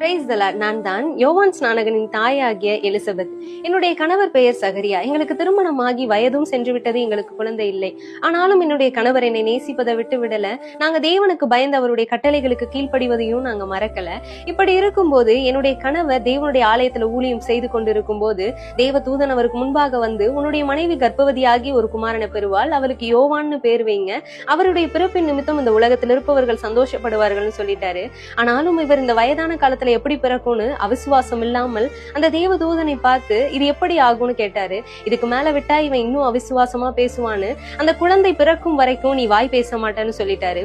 Praise the Lord. நான் தான் யோவான் ஸ்நானகனின் தாயாகிய எலிசபெத். என்னுடைய கணவர் பெயர் சகரியா. எங்களுக்கு திருமணமாகி வயதும் சென்று விட்டது, எங்களுக்கு குழந்தை இல்லை. ஆனாலும் என்னுடைய கணவர் என்னை நேசிப்பதை விட்டு விடல. நாங்க தேவனுக்கு பயந்து அவருடைய கட்டளைகளுக்கு கீழ்ப்படிவதையும் நாங்க மறக்கல. இப்படி இருக்கும்போது என்னுடைய கணவர் தேவனுடைய ஆலயத்துல ஊழியம் செய்து கொண்டிருக்கும் போது தேவ தூதன் அவருக்கு முன்பாக வந்து, உன்னுடைய மனைவி கர்ப்பவதியாகி ஒரு குமாரனை பெறுவாள், அவளுக்கு யோவான்னு பேர் வைங்க, அவருடைய பிறப்பின் நிமித்தம் இந்த உலகத்தில் இருப்பவர்கள் சந்தோஷப்படுவார்கள்னு சொல்லிட்டாரு. ஆனாலும் இவர் இந்த வயதான காலத்துல எப்படி பிறக்கும்னு அவிசுவாசம் இல்லாமல் அந்த தேவ தூதனை பார்த்து இது எப்படி ஆகும்னு கேட்டாரு. இதுக்கு மேல விட்டா இவன் இன்னும் அவிசுவாசமா பேசுவான்னு, அந்த குழந்தை பிறக்கும் வரைக்கும் நீ வாய் பேச மாட்டேன்னு சொல்லிட்டாரு.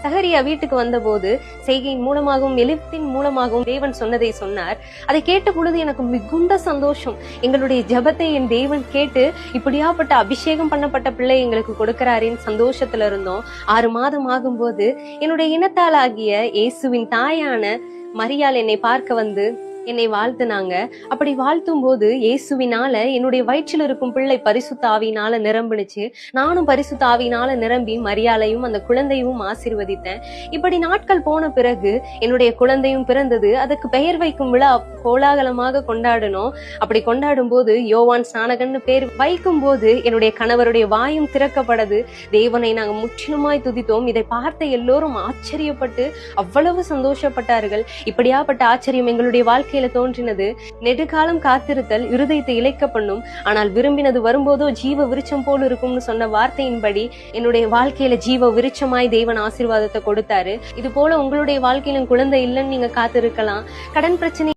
சகரியா வீட்டுக்கு வந்த போது செய்கையின் மூலமாகவும் எழுத்தின் மூலமாகவும் தேவன் சொன்னதை சொன்னார். அதை கேட்ட பொழுது எனக்கு மிகுந்த சந்தோஷம். எங்களுடைய ஜெபத்தை என் தேவன் கேட்டு இப்படியாப்பட்ட அபிஷேகம் பண்ணப்பட்ட பிள்ளை எங்களுக்கு கொடுக்கிறாரின் சந்தோஷத்துல இருந்தோம். 6 மாதம் ஆகும்போது என்னுடைய இனத்தாளாகிய இயேசுவின் தாயான மரியாள் என்னை பார்க்க வந்து என்னை வாழ்த்துனாங்க. அப்படி வாழ்த்தும் போது இயேசுவினால என்னுடைய வயிற்றில் இருக்கும் பிள்ளை பரிசுத்த ஆவியினால நிரம்பினுச்சு. நானும் பரிசுத்த ஆவியினால நிரம்பி மரியாளையும் அந்த குழந்தையும் ஆசீர்வதித்தேன். இப்படி நாட்கள் போன பிறகு என்னுடைய குழந்தையும் பிறந்தது. அதுக்கு பெயர் வைக்கும் விழா கோலாகலமாக கொண்டாடணும். அப்படி கொண்டாடும் போது யோவான் ஸ்நானகன்னு பேர் வைக்கும் போது என்னுடைய கணவருடைய வாயும் திறக்கப்படது. தேவனை நாங்க முற்றிலுமாய் துதித்தோம். இதை பார்த்த எல்லோரும் ஆச்சரியப்பட்டு அவ்வளவு சந்தோஷப்பட்டார்கள். இப்படியாப்பட்ட ஆச்சரியம் எங்களுடைய வாழ்க்கையில தோன்றினது. நெடுகாலம் காத்திருத்தல் இருதயத்தை இழைக்க பண்ணும், ஆனால் விரும்பினது வரும்போதோ ஜீவ விருட்சம் போல் இருக்கும்னு சொன்ன வார்த்தையின்படி என்னுடைய வாழ்க்கையில ஜீவ விருட்சமாய் தேவன் ஆசீர்வாதத்தை கொடுத்தாரு. இது போல உங்களுடைய வாழ்க்கையிலும் குழந்தை இல்லைன்னு நீங்க காத்திருக்கலாம். கடன் பிரச்சனை